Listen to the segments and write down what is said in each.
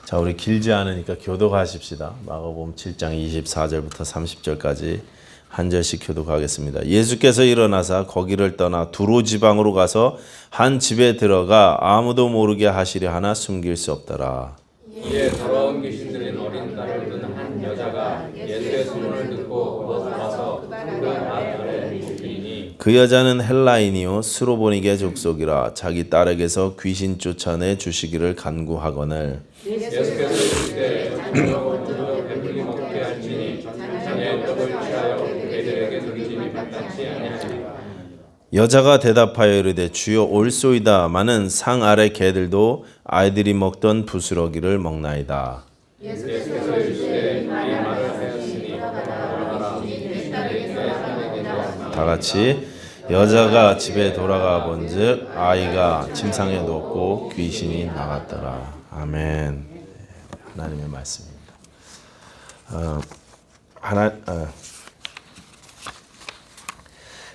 자, 우리 길지 않으니까 교독하십시다. 마가복음 7장 24절부터 30절까지 한 절씩 교독하겠습니다. 예수께서 일어나사 거기를 떠나 두로 지방으로 가서 한 집에 들어가 아무도 모르게 하시려 하나 숨길 수 없더라. 이에 더러운 귀신 들린 어린 딸을 둔 한 여자가 예수의 소문을 듣고 와서 그 아들을 죽이니 그 여자는 헬라인이요 스로보니게 족속이라 자기 딸에게서 귀신 쫓아내 주시기를 간구하거늘 예수께서 이르시되 자녀가 먼저 배불리 먹게 할지니 자녀의 떡을 취하여 개들에게 던짐이 마땅치 아니하리라. 여자가 대답하여 이르되 주여 올소이다. 마는 상 아래 개들도 아이들이 먹던 부스러기를 먹나이다. 예수께서 이르시되 이 말을 하였으니 돌아가라. 다 같이 여자가 집에 돌아가 본즉 아이가 침상에 누웠고 귀신이 나갔더라. 아멘. 하나님의 말씀입니다.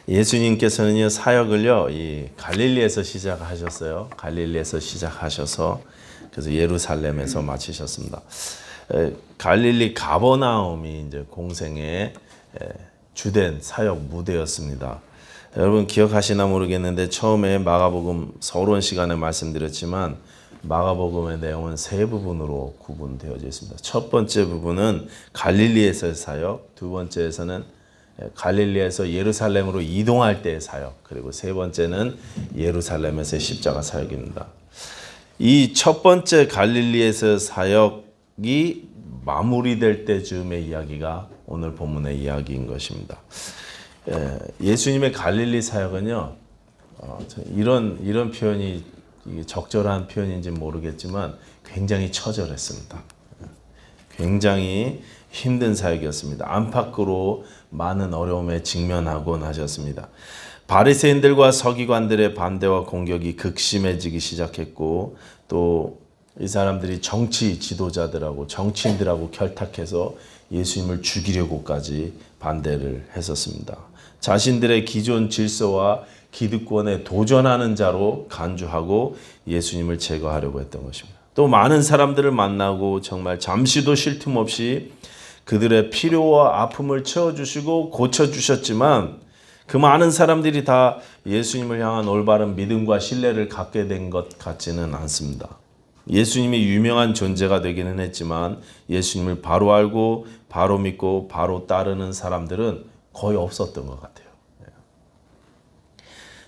예수님께서는요 사역을요 이 갈릴리에서 시작하셨어요. 갈릴리에서 시작하셔서 그래서 예루살렘에서 마치셨습니다. 갈릴리 가버나움이 이제 공생의 주된 사역 무대였습니다. 여러분 기억하시나 모르겠는데 처음에 마가복음 서론 시간에 말씀드렸지만 마가복음의 내용은 세 부분으로 구분되어져 있습니다. 첫 번째 부분은 갈릴리에서의 사역, 두 번째에서는 갈릴리에서 예루살렘으로 이동할 때의 사역, 그리고 세 번째는 예루살렘에서의 십자가 사역입니다. 이 첫 번째 갈릴리에서 사역이 마무리될 때쯤의 이야기가 오늘 본문의 이야기인 것입니다. 예수님의 갈릴리 사역은요, 이런 표현이 적절한 표현인지 모르겠지만 굉장히 처절했습니다. 굉장히 힘든 사역이었습니다. 안팎으로 많은 어려움에 직면하곤 하셨습니다. 바리새인들과 서기관들의 반대와 공격이 극심해지기 시작했고 또 이 사람들이 정치 지도자들하고 정치인들하고 결탁해서 예수님을 죽이려고까지 반대를 했었습니다. 자신들의 기존 질서와 기득권에 도전하는 자로 간주하고 예수님을 제거하려고 했던 것입니다. 또 많은 사람들을 만나고 정말 잠시도 쉴 틈 없이 그들의 필요와 아픔을 채워주시고 고쳐주셨지만 그 많은 사람들이 다 예수님을 향한 올바른 믿음과 신뢰를 갖게 된 것 같지는 않습니다. 예수님이 유명한 존재가 되기는 했지만 예수님을 바로 알고 바로 믿고 바로 따르는 사람들은 거의 없었던 것 같아요.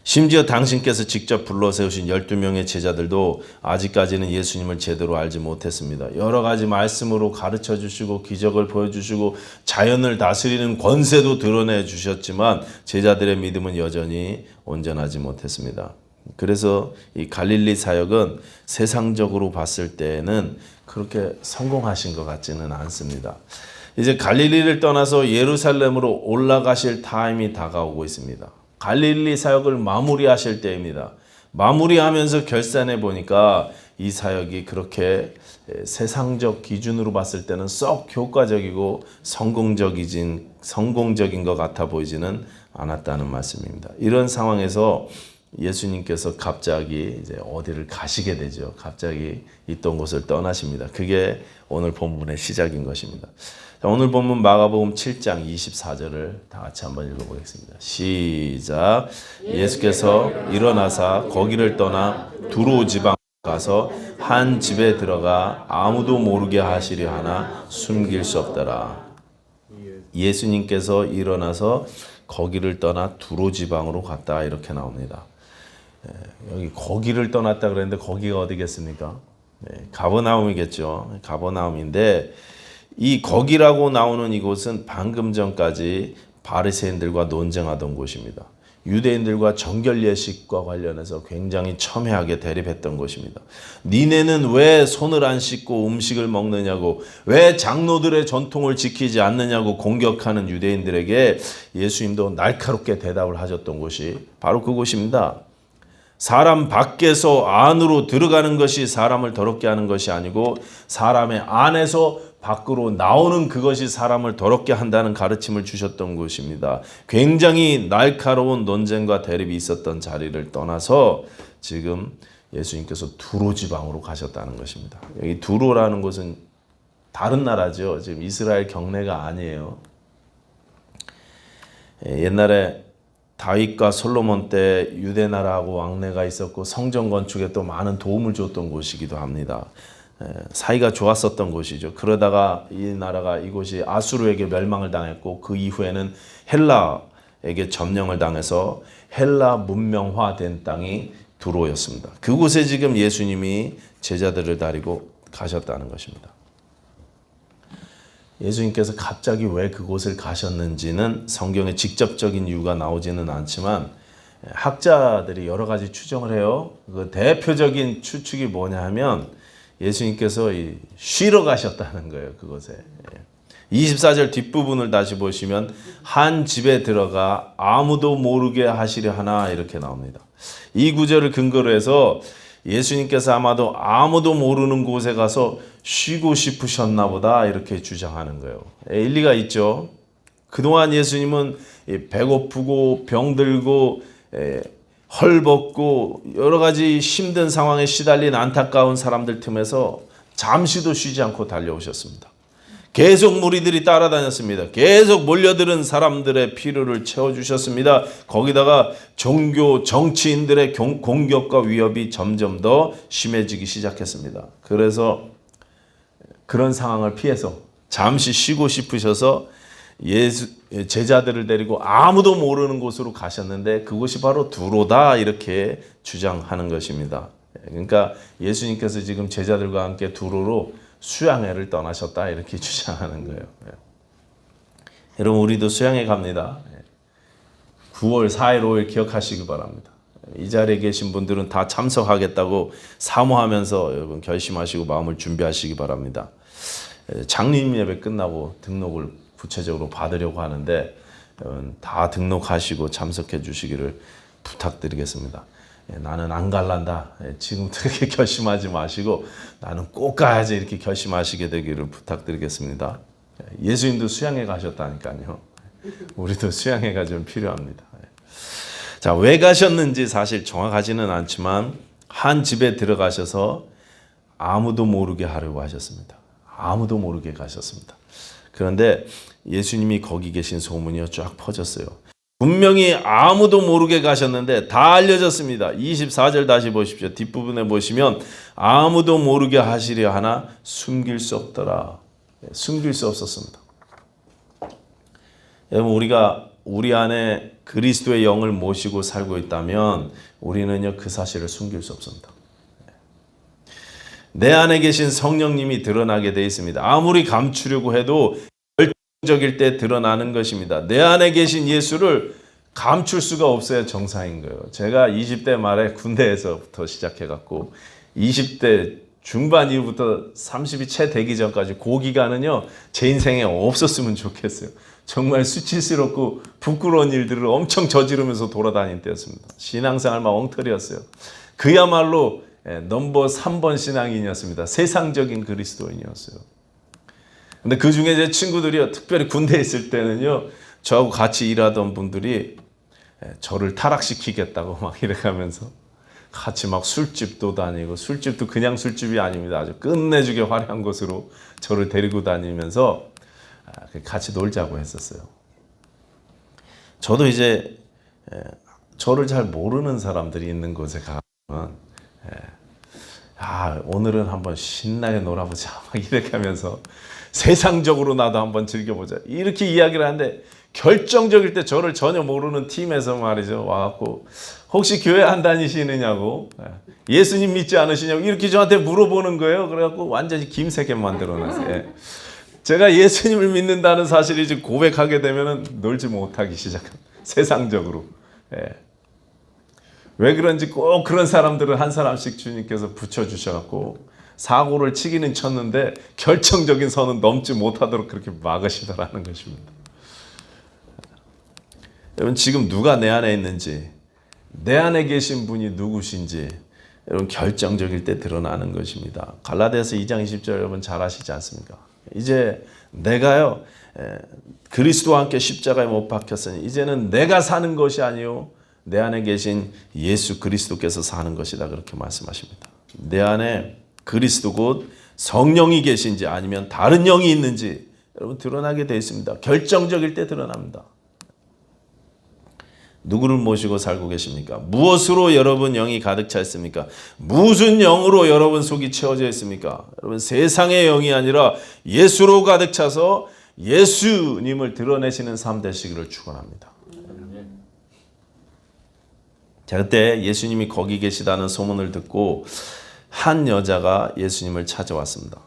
심지어 당신께서 직접 불러 세우신 12명의 제자들도 아직까지는 예수님을 제대로 알지 못했습니다. 여러 가지 말씀으로 가르쳐 주시고 기적을 보여주시고 자연을 다스리는 권세도 드러내 주셨지만 제자들의 믿음은 여전히 온전하지 못했습니다. 그래서 이 갈릴리 사역은 세상적으로 봤을 때는 그렇게 성공하신 것 같지는 않습니다. 이제 갈릴리를 떠나서 예루살렘으로 올라가실 타임이 다가오고 있습니다. 갈릴리 사역을 마무리하실 때입니다. 마무리하면서 결산해 보니까 이 사역이 그렇게 세상적 기준으로 봤을 때는 썩 효과적이고 성공적인 것 같아 보이지는 않았다는 말씀입니다. 이런 상황에서 예수님께서 갑자기 이제 어디를 가시게 되죠. 갑자기 있던 곳을 떠나십니다. 그게 오늘 본문의 시작인 것입니다. 자, 오늘 본문 마가복음 7장 24절을 다 같이 한번 읽어보겠습니다. 시작. 예수께서 일어나사 거기를 떠나 두로 지방 가서 한 집에 들어가 아무도 모르게 하시려 하나 숨길 수 없더라. 예수님께서 일어나서 거기를 떠나 두로 지방으로 갔다 이렇게 나옵니다. 여기 거기를 떠났다 그랬는데 거기가 어디겠습니까? 가버나움이겠죠. 가버나움인데 이 거기라고 나오는 이곳은 방금 전까지 바리새인들과 논쟁하던 곳입니다. 유대인들과 정결 예식과 관련해서 굉장히 첨예하게 대립했던 곳입니다. 니네는 왜 손을 안 씻고 음식을 먹느냐고, 왜 장로들의 전통을 지키지 않느냐고 공격하는 유대인들에게 예수님도 날카롭게 대답을 하셨던 곳이 바로 그곳입니다. 사람 밖에서 안으로 들어가는 것이 사람을 더럽게 하는 것이 아니고 사람의 안에서 밖으로 나오는 그것이 사람을 더럽게 한다는 가르침을 주셨던 곳입니다. 굉장히 날카로운 논쟁과 대립이 있었던 자리를 떠나서 지금 예수님께서 두로 지방으로 가셨다는 것입니다. 여기 두로라는 곳은 다른 나라죠. 지금 이스라엘 경내가 아니에요. 옛날에 다윗과 솔로몬 때 유대 나라하고 왕래가 있었고 성전 건축에 또 많은 도움을 줬던 곳이기도 합니다. 사이가 좋았었던 곳이죠. 그러다가 이 나라가 이곳이 아수르에게 멸망을 당했고 그 이후에는 헬라에게 점령을 당해서 헬라 문명화된 땅이 두로였습니다. 그곳에 지금 예수님이 제자들을 데리고 가셨다는 것입니다. 예수님께서 갑자기 왜 그곳을 가셨는지는 성경에 직접적인 이유가 나오지는 않지만 학자들이 여러 가지 추정을 해요. 그 대표적인 추측이 뭐냐 하면 예수님께서 쉬러 가셨다는 거예요. 그곳에. 24절 뒷부분을 다시 보시면 한 집에 들어가 아무도 모르게 하시려 하나 이렇게 나옵니다. 이 구절을 근거로 해서 예수님께서 아마도 아무도 모르는 곳에 가서 쉬고 싶으셨나 보다 이렇게 주장하는 거예요. 일리가 있죠. 그동안 예수님은 배고프고 병들고 헐벗고 여러 가지 힘든 상황에 시달린 안타까운 사람들 틈에서 잠시도 쉬지 않고 달려오셨습니다. 계속 무리들이 따라다녔습니다. 계속 몰려드는 사람들의 필요를 채워주셨습니다. 거기다가 종교, 정치인들의 공격과 위협이 점점 더 심해지기 시작했습니다. 그래서 그런 상황을 피해서 잠시 쉬고 싶으셔서 제자들을 데리고 아무도 모르는 곳으로 가셨는데 그곳이 바로 두로다 이렇게 주장하는 것입니다. 그러니까 예수님께서 지금 제자들과 함께 두로로 수양회를 떠나셨다 이렇게 주장하는 거예요. 여러분 우리도 수양회 갑니다. 9월 4일 5일 기억하시기 바랍니다. 이 자리에 계신 분들은 다 참석하겠다고 사모하면서 여러분 결심하시고 마음을 준비하시기 바랍니다. 장림 예배 끝나고 등록을 구체적으로 받으려고 하는데 다 등록하시고 참석해 주시기를 부탁드리겠습니다. 나는 안 갈란다. 지금부터 이렇게 결심하지 마시고 나는 꼭 가야지 이렇게 결심하시게 되기를 부탁드리겠습니다. 예수님도 수양회 가셨다니까요. 우리도 수양회가 좀 필요합니다. 자, 왜 가셨는지 사실 정확하지는 않지만 한 집에 들어가셔서 아무도 모르게 하려고 하셨습니다. 아무도 모르게 가셨습니다. 그런데 예수님이 거기 계신 소문이 쫙 퍼졌어요. 분명히 아무도 모르게 가셨는데 다 알려졌습니다. 24절 다시 보십시오. 뒷부분에 보시면 아무도 모르게 하시려 하나 숨길 수 없더라. 숨길 수 없었습니다. 여러분 우리가 우리 안에 그리스도의 영을 모시고 살고 있다면 우리는요 그 사실을 숨길 수 없습니다. 내 안에 계신 성령님이 드러나게 되어 있습니다. 아무리 감추려고 해도 결정적일 때 드러나는 것입니다. 내 안에 계신 예수를 감출 수가 없어야 정상인 거예요. 제가 20대 말에 군대에서부터 시작해갖고 20대 중반 이후부터 30이 채 되기 전까지 그 기간은요 제 인생에 없었으면 좋겠어요. 정말 수치스럽고 부끄러운 일들을 엄청 저지르면서 돌아다닌 때였습니다. 신앙생활 막 엉터리였어요. 그야말로 넘버 3번 신앙인이었습니다. 세상적인 그리스도인이었어요. 근데 그 중에 제 친구들이요, 특별히 군대에 있을 때는요, 저하고 같이 일하던 분들이 저를 타락시키겠다고 막 이래가면서 같이 막 술집도 다니고, 술집도 그냥 술집이 아닙니다. 아주 끝내주게 화려한 곳으로 저를 데리고 다니면서 같이 놀자고 했었어요. 저도 이제 저를 잘 모르는 사람들이 있는 곳에 가면 오늘은 한번 신나게 놀아보자 막 이렇게 하면서 세상적으로 나도 한번 즐겨보자 이렇게 이야기를 하는데 결정적일 때 저를 전혀 모르는 팀에서 말이죠 와갖고 혹시 교회 안 다니시느냐고 예수님 믿지 않으시냐고 이렇게 저한테 물어보는 거예요. 그래갖고 완전히 김새게 만들어놨어요. 제가 예수님을 믿는다는 사실을 이제 고백하게 되면 놀지 못하기 시작합니다. 세상적으로. 왜 그런지 꼭 그런 사람들을 한 사람씩 주님께서 붙여주셔갖고 사고를 치기는 쳤는데 결정적인 선은 넘지 못하도록 그렇게 막으시더라는 것입니다. 여러분 지금 누가 내 안에 있는지 내 안에 계신 분이 누구신지 여러분 결정적일 때 드러나는 것입니다. 갈라디아서 2장 20절 여러분 잘 아시지 않습니까? 이제 내가요 그리스도와 함께 십자가에 못 박혔으니 이제는 내가 사는 것이 아니요 내 안에 계신 예수 그리스도께서 사는 것이다 그렇게 말씀하십니다. 내 안에 그리스도 곧 성령이 계신지 아니면 다른 영이 있는지 여러분 드러나게 되어 있습니다. 결정적일 때 드러납니다. 누구를 모시고 살고 계십니까? 무엇으로 여러분 영이 가득 차 있습니까? 무슨 영으로 여러분 속이 채워져 있습니까? 여러분 세상의 영이 아니라 예수로 가득 차서 예수님을 드러내시는 삶 되시기를 축원합니다. 자, 그때 예수님이 거기 계시다는 소문을 듣고 한 여자가 예수님을 찾아왔습니다.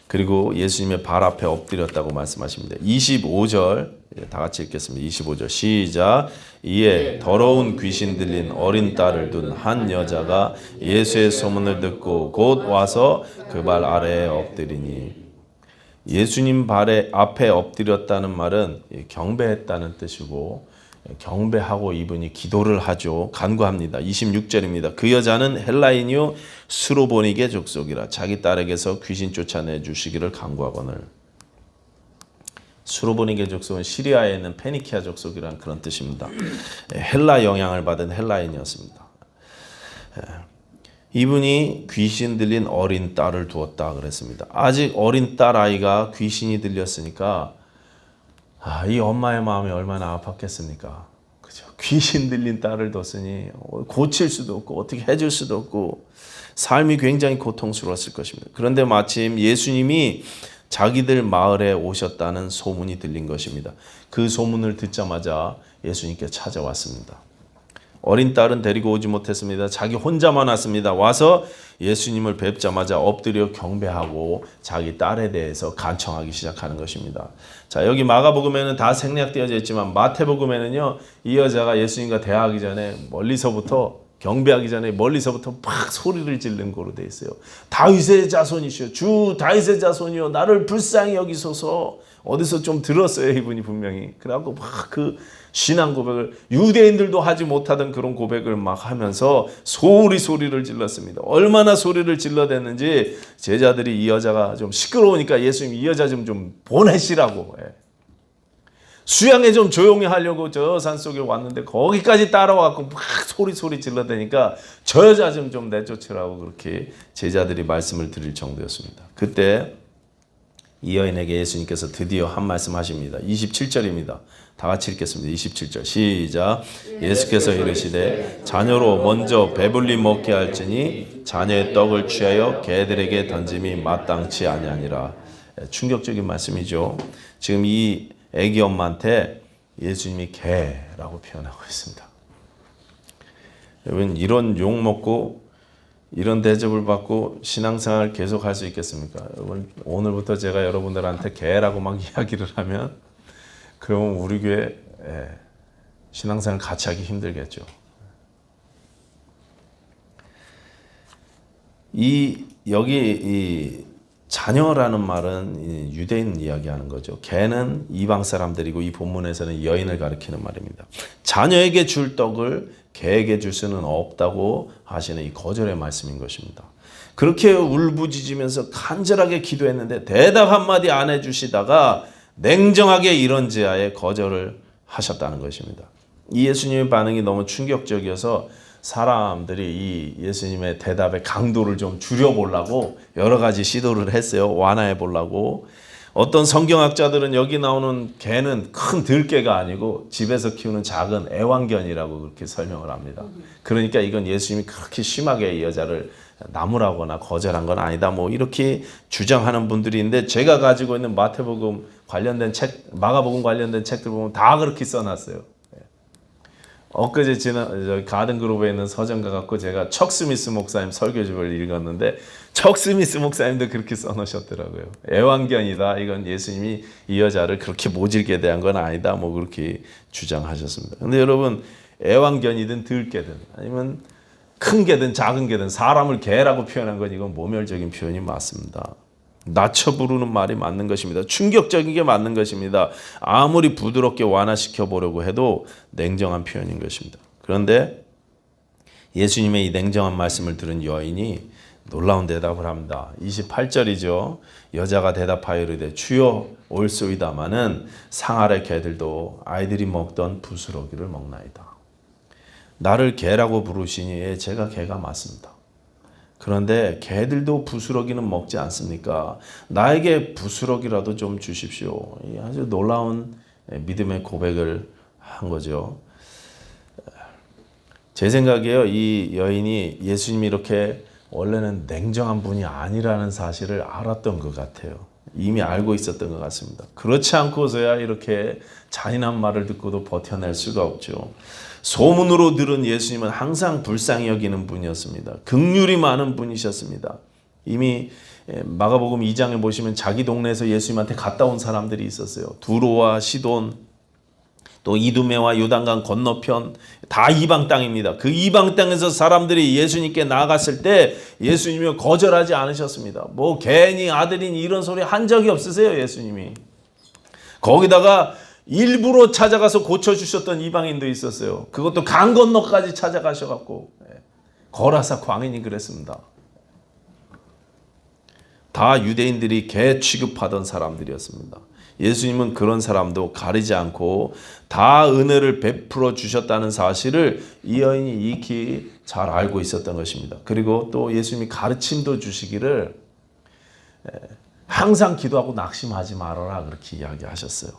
그리고 예수님의 발 앞에 엎드렸다고 말씀하십니다. 25절 다 같이 읽겠습니다. 25절 시작. 이에 더러운 귀신 들린 어린 딸을 둔 한 여자가 예수의 소문을 듣고 곧 와서 그 발 아래에 엎드리니, 예수님 발에 앞에 엎드렸다는 말은 경배했다는 뜻이고, 경배하고 이분이 기도를 하죠. 간구합니다. 26절입니다. 그 여자는 헬라인이요 수로보니게 족속이라 자기 딸에게서 귀신 쫓아내 주시기를 간구하거늘. 수로보니게 족속은 시리아에 있는 페니키아 족속이라는 그런 뜻입니다. 헬라 영향을 받은 헬라인이었습니다. 이분이 귀신 들린 어린 딸을 두었다 그랬습니다. 아직 어린 딸 아이가 귀신이 들렸으니까 이 엄마의 마음이 얼마나 아팠겠습니까? 그죠? 귀신 들린 딸을 뒀으니 고칠 수도 없고 어떻게 해줄 수도 없고 삶이 굉장히 고통스러웠을 것입니다. 그런데 마침 예수님이 자기들 마을에 오셨다는 소문이 들린 것입니다. 그 소문을 듣자마자 예수님께 찾아왔습니다. 어린 딸은 데리고 오지 못했습니다. 자기 혼자만 왔습니다. 와서 예수님을 뵙자마자 엎드려 경배하고 자기 딸에 대해서 간청하기 시작하는 것입니다. 자, 여기 마가복음에는 다 생략되어져 있지만 마태복음에는요, 이 여자가 예수님과 대화하기 전에 멀리서부터 경배하기 전에 멀리서부터 막 소리를 지르는 거로 돼 있어요. 다윗의 자손이시여, 주 다윗의 자손이여, 나를 불쌍히 여기소서. 어디서 좀 들었어요, 이분이 분명히. 그래갖고 막 그 신앙 고백을, 유대인들도 하지 못하던 그런 고백을 막 하면서 소리를 질렀습니다. 얼마나 소리를 질러댔는지 제자들이 이 여자가 좀 시끄러우니까 예수님 이 여자 좀 보내시라고, 수양에 좀 조용히 하려고 저 산속에 왔는데 거기까지 따라와서 막 소리 질러대니까 저 여자 좀 내쫓으라고 그렇게 제자들이 말씀을 드릴 정도였습니다. 그때 이 여인에게 예수님께서 드디어 한 말씀 하십니다. 27절입니다. 다 같이 읽겠습니다. 27절 시작. 예수께서 이르시되 자녀로 먼저 배불리 먹게 할지니 자녀의 떡을 취하여 개들에게 던짐이 마땅치 아니하니라. 충격적인 말씀이죠. 지금 이 애기 엄마한테 예수님이 개라고 표현하고 있습니다. 여러분 이런 욕 먹고 이런 대접을 받고 신앙생활 계속 할 수 있겠습니까? 여러분 오늘부터 제가 여러분들한테 개라고 막 이야기를 하면 그러면 우리 교회 신앙생활 같이 하기 힘들겠죠. 여기 자녀라는 말은 유대인 이야기하는 거죠. 개는 이방 사람들이고 이 본문에서는 여인을 가리키는 말입니다. 자녀에게 줄 떡을 개에게 줄 수는 없다고 하시는 이 거절의 말씀인 것입니다. 그렇게 울부짖으면서 간절하게 기도했는데 대답 한마디 안 해주시다가 냉정하게 이런지하에 거절을 하셨다는 것입니다. 이 예수님의 반응이 너무 충격적이어서 사람들이 이 예수님의 대답의 강도를 좀 줄여보려고 여러 가지 시도를 했어요. 완화해 보려고. 어떤 성경학자들은 여기 나오는 개는 큰 들개가 아니고 집에서 키우는 작은 애완견이라고 그렇게 설명을 합니다. 그러니까 이건 예수님이 그렇게 심하게 이 여자를 나무라거나 거절한 건 아니다. 뭐 이렇게 주장하는 분들이 있는데 제가 가지고 있는 마태복음 관련된 책, 마가복음 관련된 책들 보면 다 그렇게 써놨어요. 엊그제 가든그룹에 있는 서점 가갖고 제가 척 스미스 목사님 설교집을 읽었는데 척 스미스 목사님도 그렇게 써놓으셨더라고요. 애완견이다. 이건 예수님이 이 여자를 그렇게 모질게 대한 건 아니다. 뭐 그렇게 주장하셨습니다. 근데 여러분 애완견이든 들개든 아니면 큰 개든 작은 개든 사람을 개라고 표현한 건 이건 모멸적인 표현이 맞습니다. 낮춰 부르는 말이 맞는 것입니다. 충격적인 게 맞는 것입니다. 아무리 부드럽게 완화시켜 보려고 해도 냉정한 표현인 것입니다. 그런데 예수님의 이 냉정한 말씀을 들은 여인이 놀라운 대답을 합니다. 28절이죠. 여자가 대답하여 이르되 주여 올소이다마는 상 아래 개들도 아이들이 먹던 부스러기를 먹나이다. 나를 개라고 부르시니 예, 제가 개가 맞습니다. 그런데 개들도 부스러기는 먹지 않습니까? 나에게 부스러기라도 좀 주십시오. 아주 놀라운 믿음의 고백을 한 거죠. 제 생각에요, 이 여인이 예수님이 이렇게 원래는 냉정한 분이 아니라는 사실을 알았던 것 같아요. 이미 알고 있었던 것 같습니다. 그렇지 않고서야 이렇게 잔인한 말을 듣고도 버텨낼 수가 없죠. 소문으로 들은 예수님은 항상 불쌍히 여기는 분이었습니다. 긍휼이 많은 분이셨습니다. 이미 마가복음 2장에 보시면 자기 동네에서 예수님한테 갔다 온 사람들이 있었어요. 두로와 시돈, 또 이두메와 요단강 건너편 다 이방 땅입니다. 그 이방 땅에서 사람들이 예수님께 나아갔을 때 예수님이 거절하지 않으셨습니다. 뭐 괜히 아들이니 이런 소리 한 적이 없으세요, 예수님이. 거기다가 일부러 찾아가서 고쳐주셨던 이방인도 있었어요. 그것도 강 건너까지 찾아가셔갖고 거라사 광인이 그랬습니다. 다 유대인들이 개 취급하던 사람들이었습니다. 예수님은 그런 사람도 가리지 않고 다 은혜를 베풀어 주셨다는 사실을 이 여인이 익히 잘 알고 있었던 것입니다. 그리고 또 예수님이 가르침도 주시기를 항상 기도하고 낙심하지 말아라 그렇게 이야기하셨어요.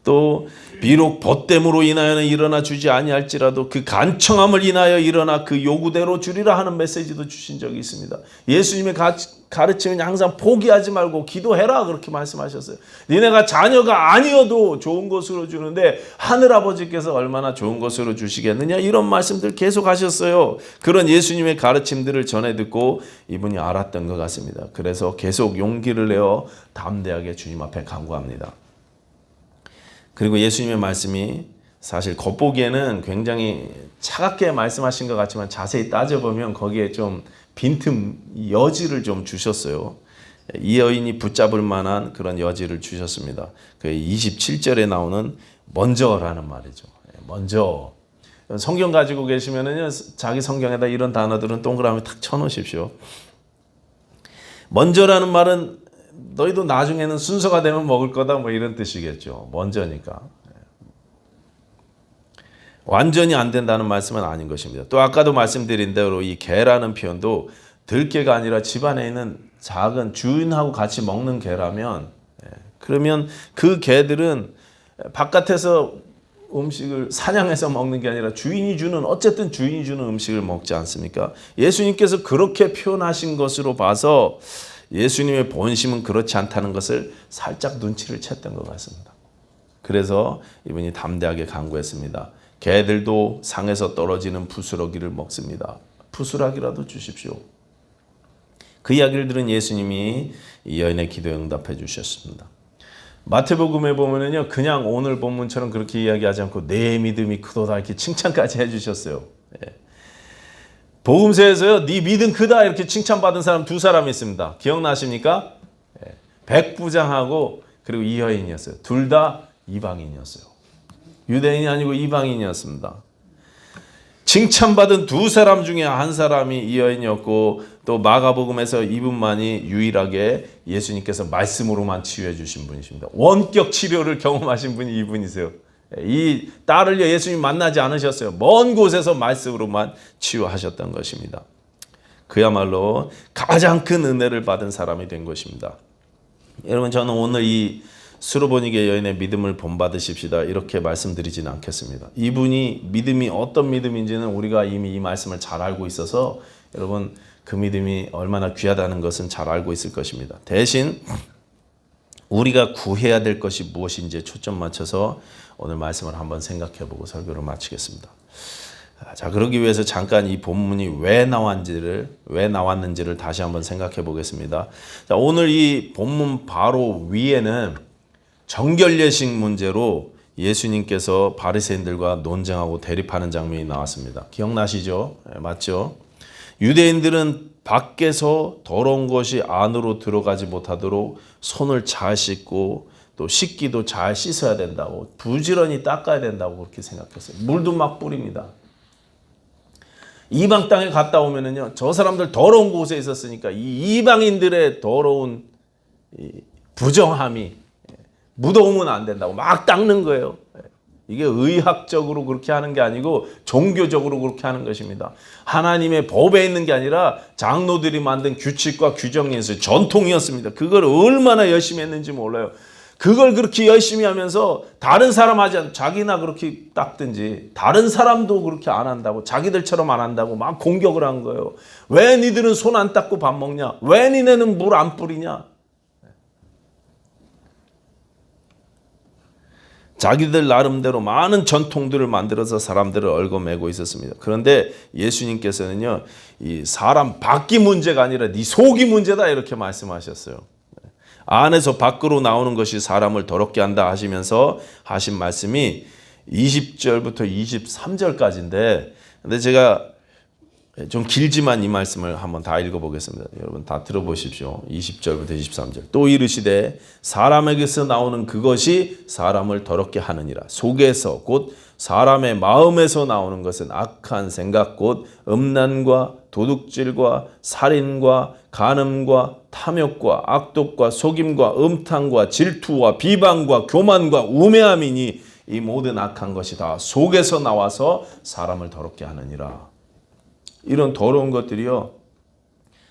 또 비록 벗됨으로 인하여는 일어나 주지 아니할지라도 그 간청함을 인하여 일어나 그 요구대로 주리라 하는 메시지도 주신 적이 있습니다. 예수님의 가르침은 항상 포기하지 말고 기도해라 그렇게 말씀하셨어요. 니네가 자녀가 아니어도 좋은 것으로 주는데 하늘아버지께서 얼마나 좋은 것으로 주시겠느냐 이런 말씀들 계속 하셨어요. 그런 예수님의 가르침들을 전해 듣고 이분이 알았던 것 같습니다. 그래서 계속 용기를 내어 담대하게 주님 앞에 간구합니다. 그리고 예수님의 말씀이 사실 겉보기에는 굉장히 차갑게 말씀하신 것 같지만 자세히 따져보면 거기에 좀 빈틈, 여지를 좀 주셨어요. 이 여인이 붙잡을 만한 그런 여지를 주셨습니다. 그 27절에 나오는 먼저라는 말이죠. 먼저. 성경 가지고 계시면은요, 자기 성경에다 이런 단어들은 동그라미 탁 쳐놓으십시오. 먼저라는 말은 너희도 나중에는 순서가 되면 먹을 거다 뭐 이런 뜻이겠죠. 먼저니까. 완전히 안 된다는 말씀은 아닌 것입니다. 또 아까도 말씀드린 대로 이 개라는 표현도 들개가 아니라 집안에 있는 작은 주인하고 같이 먹는 개라면 그러면 그 개들은 바깥에서 음식을 사냥해서 먹는 게 아니라 주인이 주는 어쨌든 주인이 주는 음식을 먹지 않습니까? 예수님께서 그렇게 표현하신 것으로 봐서 예수님의 본심은 그렇지 않다는 것을 살짝 눈치를 챘던 것 같습니다. 그래서 이분이 담대하게 간구했습니다. 개들도 상에서 떨어지는 부스러기를 먹습니다. 부스러기라도 주십시오. 그 이야기를 들은 예수님이 이 여인의 기도에 응답해 주셨습니다. 마태복음에 보면은요, 그냥 오늘 본문처럼 그렇게 이야기하지 않고 내 믿음이 크도다 이렇게 칭찬까지 해주셨어요. 복음서에서요, 네 믿음 크다 이렇게 칭찬받은 사람 두 사람이 있습니다. 기억나십니까? 백부장하고 그리고 이 여인이었어요. 둘 다 이방인이었어요. 유대인이 아니고 이방인이었습니다. 칭찬받은 두 사람 중에 한 사람이 이 여인이었고 또 마가복음에서 이분만이 유일하게 예수님께서 말씀으로만 치유해 주신 분이십니다. 원격 치료를 경험하신 분이 이분이세요. 이 딸을요 예수님 만나지 않으셨어요. 먼 곳에서 말씀으로만 치유하셨던 것입니다. 그야말로 가장 큰 은혜를 받은 사람이 된 것입니다. 여러분 저는 오늘 이 수로보니게 여인의 믿음을 본받으십시다 이렇게 말씀드리지는 않겠습니다. 이분이 믿음이 어떤 믿음인지는 우리가 이미 이 말씀을 잘 알고 있어서 여러분 그 믿음이 얼마나 귀하다는 것은 잘 알고 있을 것입니다. 대신 우리가 구해야 될 것이 무엇인지에 초점 맞춰서 오늘 말씀을 한번 생각해보고 설교를 마치겠습니다. 자, 그러기 위해서 잠깐 이 본문이 왜 나왔는지를 다시 한번 생각해 보겠습니다. 자, 오늘 이 본문 바로 위에는 정결례식 문제로 예수님께서 바리새인들과 논쟁하고 대립하는 장면이 나왔습니다. 기억나시죠? 맞죠? 유대인들은 밖에서 더러운 것이 안으로 들어가지 못하도록 손을 잘 씻고 또 씻기도 잘 씻어야 된다고 부지런히 닦아야 된다고 그렇게 생각했어요. 물도 막 뿌립니다. 이방 땅에 갔다 오면은요, 저 사람들 더러운 곳에 있었으니까 이 이방인들의 더러운 부정함이 묻어오면 안 된다고 막 닦는 거예요. 이게 의학적으로 그렇게 하는 게 아니고 종교적으로 그렇게 하는 것입니다. 하나님의 법에 있는 게 아니라 장로들이 만든 규칙과 규정이었어요. 전통이었습니다. 그걸 얼마나 열심히 했는지 몰라요. 그걸 그렇게 열심히 하면서 다른 사람 하지 않고 자기나 그렇게 닦든지 다른 사람도 그렇게 안 한다고 자기들처럼 안 한다고 막 공격을 한 거예요. 왜 니들은 손 안 닦고 밥 먹냐? 왜 니네는 물 안 뿌리냐? 자기들 나름대로 많은 전통들을 만들어서 사람들을 얽어매고 있었습니다. 그런데 예수님께서는요, 이 사람 밖이 문제가 아니라 네 속이 문제다 이렇게 말씀하셨어요. 안에서 밖으로 나오는 것이 사람을 더럽게 한다 하시면서 하신 말씀이 20절부터 23절까지인데, 근데 제가 좀 길지만 이 말씀을 한번 다 읽어보겠습니다. 여러분 다 들어보십시오. 20절부터 23절. 또 이르시되 사람에게서 나오는 그것이 사람을 더럽게 하느니라. 속에서 곧 사람의 마음에서 나오는 것은 악한 생각 곧 음란과 도둑질과 살인과 간음과 탐욕과 악독과 속임과 음탕과 질투와 비방과 교만과 우매함이니 이 모든 악한 것이 다 속에서 나와서 사람을 더럽게 하느니라. 이런 더러운 것들이요,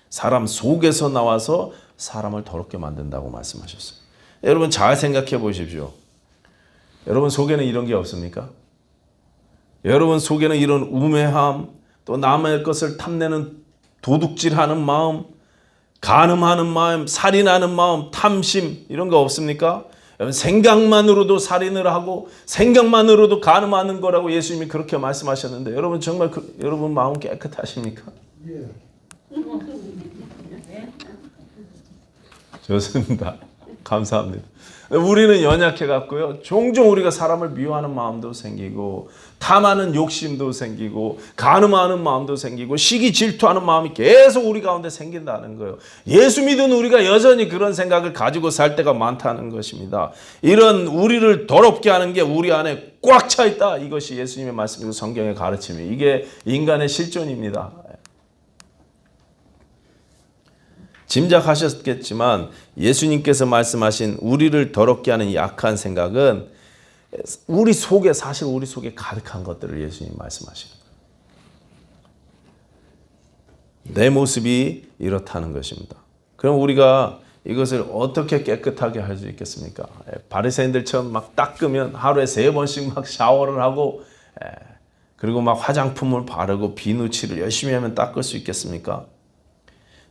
사람 속에서 나와서 사람을 더럽게 만든다고 말씀하셨어요. 여러분 잘 생각해 보십시오. 여러분 속에는 이런 게 없습니까? 여러분 속에는 이런 우매함, 또 남의 것을 탐내는 도둑질하는 마음, 간음하는 마음, 살인하는 마음, 탐심 이런 거 없습니까? 생각만으로도 살인을 하고 생각만으로도 간음하는 거라고 예수님이 그렇게 말씀하셨는데 여러분 정말 여러분 마음 깨끗하십니까? 예. 좋습니다. 감사합니다. 우리는 연약해 갖고요. 종종 우리가 사람을 미워하는 마음도 생기고 탐하는 욕심도 생기고 간음하는 마음도 생기고 시기 질투하는 마음이 계속 우리 가운데 생긴다는 거예요. 예수 믿은 우리가 여전히 그런 생각을 가지고 살 때가 많다는 것입니다. 이런 우리를 더럽게 하는 게 우리 안에 꽉 차 있다. 이것이 예수님의 말씀이고 성경의 가르침이 이게 인간의 실존입니다. 짐작하셨겠지만 예수님께서 말씀하신 우리를 더럽게 하는 약한 생각은 우리 속에 사실 우리 속에 가득한 것들을 예수님 말씀하시는 거예요. 내 모습이 이렇다는 것입니다. 그럼 우리가 이것을 어떻게 깨끗하게 할 수 있겠습니까? 바리새인들처럼 막 닦으면 하루에 3번씩 막 샤워를 하고 그리고 막 화장품을 바르고 비누칠을 열심히 하면 닦을 수 있겠습니까?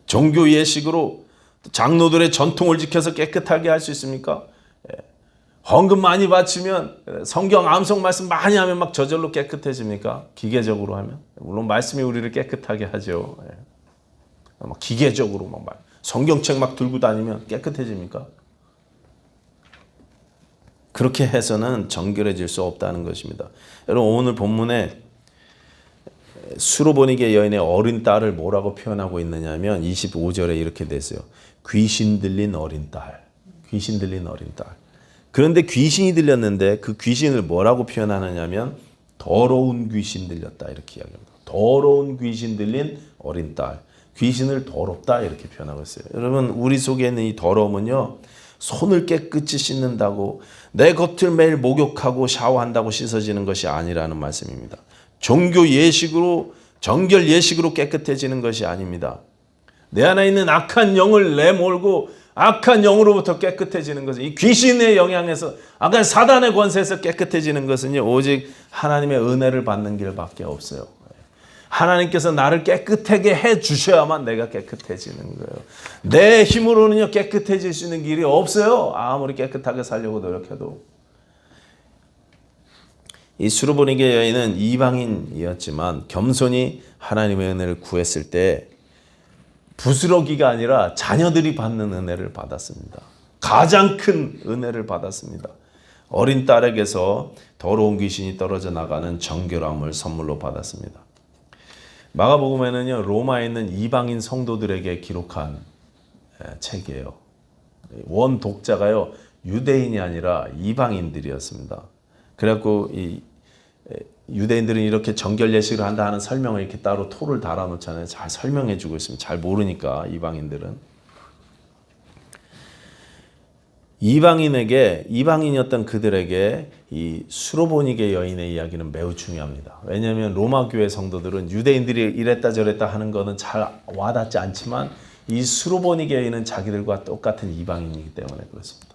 종교 예식으로 장로들의 전통을 지켜서 깨끗하게 할 수 있습니까? 헌금 많이 바치면 성경 암송 말씀 많이 하면 막 저절로 깨끗해집니까? 기계적으로 하면? 물론 말씀이 우리를 깨끗하게 하죠. 막 기계적으로 막 성경책 막 들고 다니면 깨끗해집니까? 그렇게 해서는 정결해질 수 없다는 것입니다. 여러분 오늘 본문에 수로보니게 여인의 어린 딸을 뭐라고 표현하고 있느냐면 25절에 이렇게 됐어요. 귀신 들린 어린 딸. 귀신 들린 어린 딸. 그런데 귀신이 들렸는데 그 귀신을 뭐라고 표현하느냐면 더러운 귀신 들렸다 이렇게 이야기합니다. 더러운 귀신 들린 어린 딸. 귀신을 더럽다 이렇게 표현하고 있어요. 여러분 우리 속에 있는 이 더러움은요. 손을 깨끗이 씻는다고 내 겉을 매일 목욕하고 샤워한다고 씻어지는 것이 아니라는 말씀입니다. 종교 예식으로 정결 예식으로 깨끗해지는 것이 아닙니다. 내 안에 있는 악한 영을 내몰고 악한 영으로부터 깨끗해지는 것은 이 귀신의 영향에서 악한 사단의 권세에서 깨끗해지는 것은요 오직 하나님의 은혜를 받는 길밖에 없어요. 하나님께서 나를 깨끗하게 해 주셔야만 내가 깨끗해지는 거예요. 내 힘으로는요 깨끗해질 수 있는 길이 없어요. 아무리 깨끗하게 살려고 노력해도. 이 수로보니게 여인은 이방인이었지만 겸손히 하나님의 은혜를 구했을 때 부스러기가 아니라 자녀들이 받는 은혜를 받았습니다. 가장 큰 은혜를 받았습니다. 어린 딸에게서 더러운 귀신이 떨어져 나가는 정결함을 선물로 받았습니다. 마가복음에는요 로마에 있는 이방인 성도들에게 기록한 책이에요. 원 독자가요 유대인이 아니라 이방인들이었습니다. 그래갖고 이 유대인들은 이렇게 정결 예식을 한다 하는 설명을 이렇게 따로 토를 달아놓잖아요. 잘 설명해주고 있습니다. 잘 모르니까 이방인들은. 이방인이었던 그들에게 이 수로보니게 여인의 이야기는 매우 중요합니다. 왜냐하면 로마 교회 성도들은 유대인들이 이랬다 저랬다 하는 거는 잘 와닿지 않지만 이 수로보니게 여인은 자기들과 똑같은 이방인이기 때문에 그렇습니다.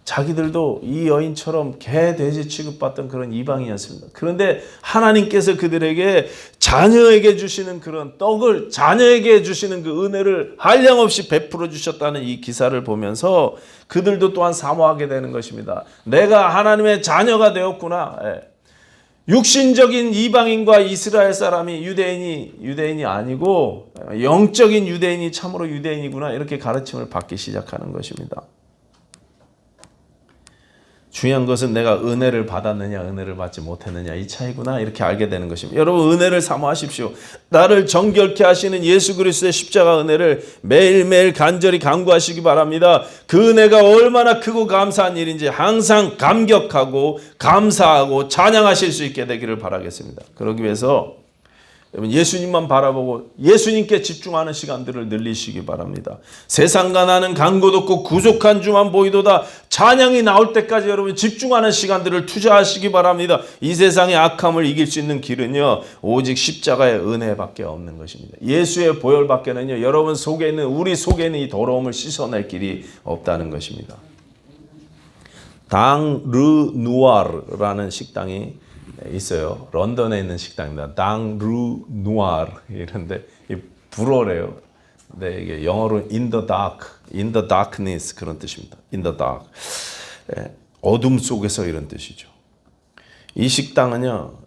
자기들도 이 여인처럼 개, 돼지 취급받던 그런 이방인이었습니다. 그런데 하나님께서 그들에게 자녀에게 주시는 그런 떡을, 자녀에게 주시는 그 은혜를 한량없이 베풀어 주셨다는 이 기사를 보면서 그들도 또한 사모하게 되는 것입니다. 내가 하나님의 자녀가 되었구나. 육신적인 이방인과 이스라엘 사람이 유대인이 아니고 영적인 유대인이 참으로 유대인이구나, 이렇게 가르침을 받기 시작하는 것입니다. 중요한 것은 내가 은혜를 받았느냐 은혜를 받지 못했느냐 이 차이구나, 이렇게 알게 되는 것입니다. 여러분, 은혜를 사모하십시오. 나를 정결케 하시는 예수 그리스도의 십자가 은혜를 매일매일 간절히 간구하시기 바랍니다. 그 은혜가 얼마나 크고 감사한 일인지 항상 감격하고 감사하고 찬양하실 수 있게 되기를 바라겠습니다. 그러기 위해서 여러분, 예수님만 바라보고 예수님께 집중하는 시간들을 늘리시기 바랍니다. 세상과 나는 간 곳 없고 구속한 주만 보이도다. 찬양이 나올 때까지 여러분 집중하는 시간들을 투자하시기 바랍니다. 이 세상의 악함을 이길 수 있는 길은요, 오직 십자가의 은혜밖에 없는 것입니다. 예수의 보혈밖에는요, 여러분 속에 있는, 우리 속에 있는 이 더러움을 씻어낼 길이 없다는 것입니다. 당 르 누아르라는 식당이 있어요. 런던에 있는 식당입니다. 당 루 누아르, 이런데 불어래요. 네, 이게 영어로 in the dark, in the darkness 그런 뜻입니다. in the dark, 어둠 속에서, 이런 뜻이죠. 이 식당은요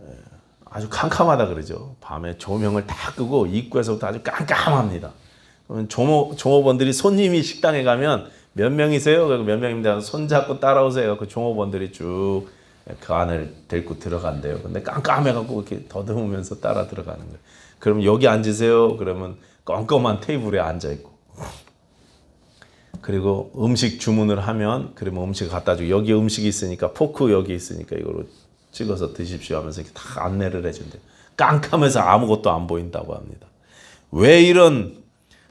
아주 캄캄하다 그러죠. 밤에 조명을 다 끄고 입구에서부터 아주 깜깜합니다. 그러면 종업원들이, 손님이 식당에 가면 몇 명이세요? 몇 명입니다. 손 잡고 따라오세요. 그 종업원들이 쭉 그 안을 데리고 들어간대요. 근데 깜깜해갖고 이렇게 더듬으면서 따라 들어가는 거예요. 그럼 여기 앉으세요. 그러면 껌껌한 테이블에 앉아있고. 그리고 음식 주문을 하면, 그러면 음식을 갖다 주고, 여기 음식이 있으니까, 포크 여기 있으니까 이거로 찍어서 드십시오 하면서 이렇게 다 안내를 해준대요. 깜깜해서 아무것도 안 보인다고 합니다. 왜 이런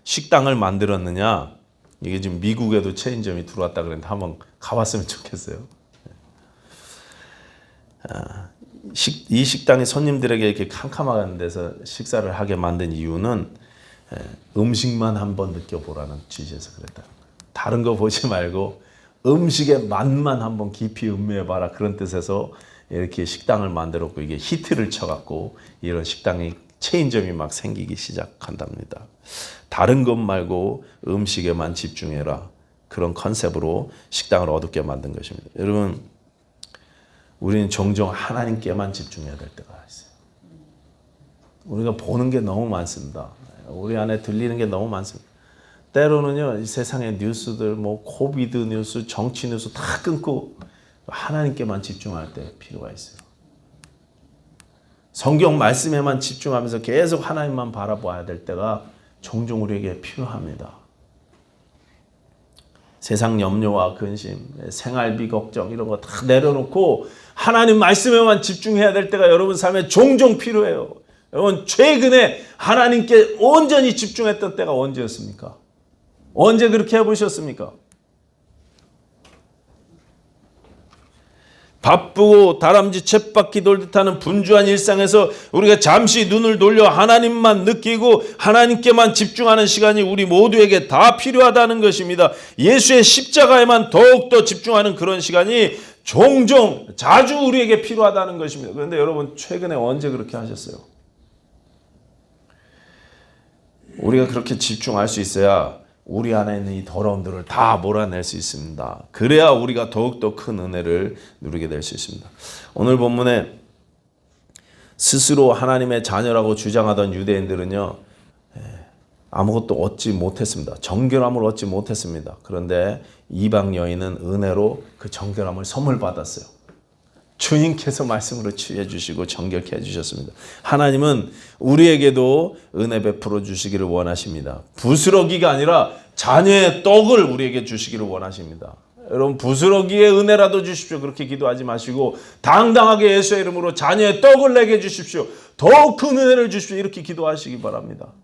식당을 만들었느냐? 이게 지금 미국에도 체인점이 들어왔다 그랬는데 한번 가봤으면 좋겠어요. 이 식당이 손님들에게 이렇게 캄캄한 데서 식사를 하게 만든 이유는 음식만 한번 느껴보라는 취지에서 그랬다. 다른 거 보지 말고 음식의 맛만 한번 깊이 음미해봐라, 그런 뜻에서 이렇게 식당을 만들었고, 이게 히트를 쳐갖고 이런 식당이, 체인점이 막 생기기 시작한답니다. 다른 것 말고 음식에만 집중해라, 그런 컨셉으로 식당을 어둡게 만든 것입니다. 여러분, 우리는 종종 하나님께만 집중해야 될 때가 있어요. 우리가 보는 게 너무 많습니다. 우리 안에 들리는 게 너무 많습니다. 때로는요, 이 세상의 뉴스들, 뭐 코비드 뉴스, 정치 뉴스 다 끊고 하나님께만 집중할 때 필요가 있어요. 성경 말씀에만 집중하면서 계속 하나님만 바라봐야 될 때가 종종 우리에게 필요합니다. 세상 염려와 근심, 생활비 걱정, 이런 거 다 내려놓고 하나님 말씀에만 집중해야 될 때가 여러분 삶에 종종 필요해요. 여러분, 최근에 하나님께 온전히 집중했던 때가 언제였습니까? 언제 그렇게 해보셨습니까? 바쁘고 다람쥐 쳇바퀴 돌듯 하는 분주한 일상에서 우리가 잠시 눈을 돌려 하나님만 느끼고 하나님께만 집중하는 시간이 우리 모두에게 다 필요하다는 것입니다. 예수의 십자가에만 더욱더 집중하는 그런 시간이 종종, 자주 우리에게 필요하다는 것입니다. 그런데 여러분, 최근에 언제 그렇게 하셨어요? 우리가 그렇게 집중할 수 있어야 우리 안에 있는 이 더러움들을 다 몰아낼 수 있습니다. 그래야 우리가 더욱더 큰 은혜를 누리게 될 수 있습니다. 오늘 본문에 스스로 하나님의 자녀라고 주장하던 유대인들은요, 아무것도 얻지 못했습니다. 정결함을 얻지 못했습니다. 그런데 이방 여인은 은혜로 그 정결함을 선물 받았어요. 주님께서 말씀으로 치유해 주시고 정결케 해주셨습니다. 하나님은 우리에게도 은혜 베풀어 주시기를 원하십니다. 부스러기가 아니라 자녀의 떡을 우리에게 주시기를 원하십니다. 여러분, 부스러기의 은혜라도 주십시오, 그렇게 기도하지 마시고 당당하게 예수의 이름으로 자녀의 떡을 내게 주십시오, 더욱 큰 은혜를 주십시오, 이렇게 기도하시기 바랍니다.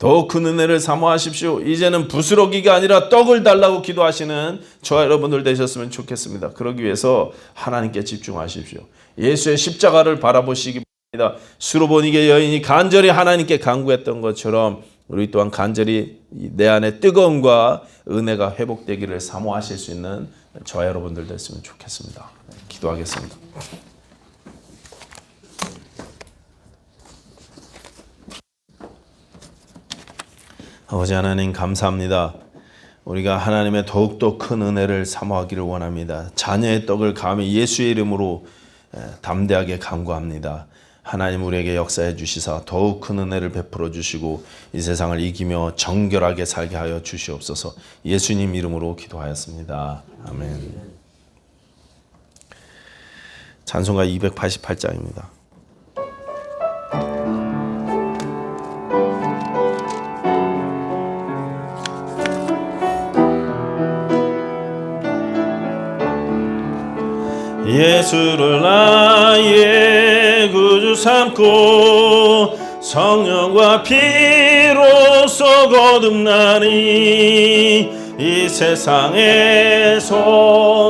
더욱 큰 은혜를 사모하십시오. 이제는 부스러기가 아니라 떡을 달라고 기도하시는 저와 여러분들 되셨으면 좋겠습니다. 그러기 위해서 하나님께 집중하십시오. 예수의 십자가를 바라보시기 바랍니다. 수로보니게 여인이 간절히 하나님께 간구했던 것처럼 우리 또한 간절히 내 안에 뜨거움과 은혜가 회복되기를 사모하실 수 있는 저와 여러분들 됐으면 좋겠습니다. 기도하겠습니다. 아버지 하나님 감사합니다. 우리가 하나님의 더욱더 큰 은혜를 사모하기를 원합니다. 자녀의 떡을 감히 예수의 이름으로 담대하게 간구합니다. 하나님 우리에게 역사해 주시사 더욱 큰 은혜를 베풀어 주시고 이 세상을 이기며 정결하게 살게 하여 주시옵소서. 예수님 이름으로 기도하였습니다. 아멘. 찬송가 288장입니다. 예수를 나의 구주 삼고 성령과 피로써 거듭나니 이 세상에서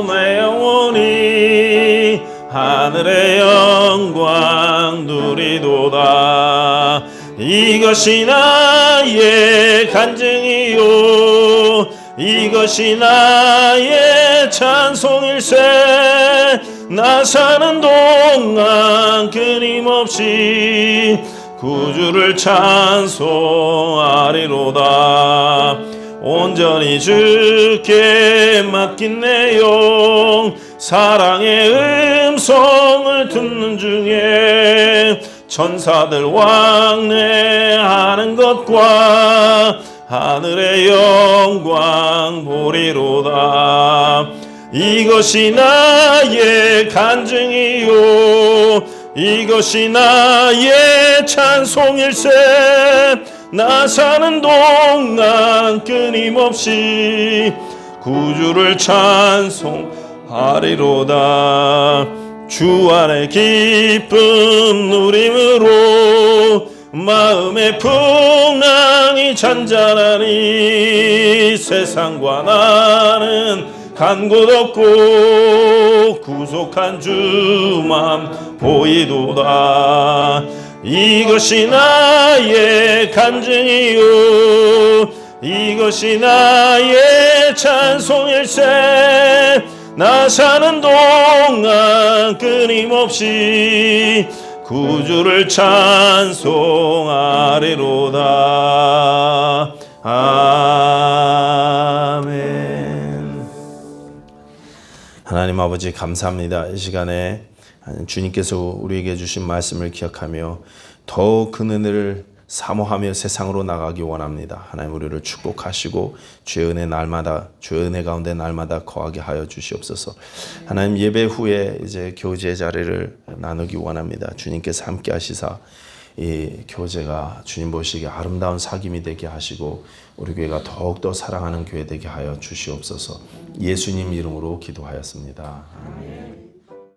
내 영혼이 하늘의 영광 누리도다. 이것이 나의 간증이요 이것이 나의 찬송일세. 나 사는 동안 끊임없이 구주를 찬송하리로다. 온전히 주께 맡긴 내 영 사랑의 음성을 듣는 중에 천사들 왕래하는 것과 하늘의 영광 보리로다. 이것이 나의 간증이요 이것이 나의 찬송일세. 나 사는 동안 끊임없이 구주를 찬송하리로다. 주 안에 기쁨 누림으로 마음의 풍랑이 잔잔하니 세상과 나는 간 곳 없고 구속한 주만 보이도다. 이것이 나의 간증이요 이것이 나의 찬송일세. 나 사는 동안 끊임없이 구주를 찬송하리로다. 아멘. 하나님 아버지 감사합니다. 이 시간에 주님께서 우리에게 주신 말씀을 기억하며 더욱 큰 은혜를 사모하며 세상으로 나가기 원합니다. 하나님 우리를 축복하시고 주의 은혜 날마다 주의 은혜 가운데 날마다 거하게 하여 주시옵소서. 하나님 예배 후에 이제 교제 자리를 나누기 원합니다. 주님께서 함께 하시사 이 교제가 주님 보시기에 아름다운 사귐이 되게 하시고 우리 교회가 더욱더 사랑하는 교회 되게 하여 주시옵소서. 예수님 이름으로 기도하였습니다. 아멘.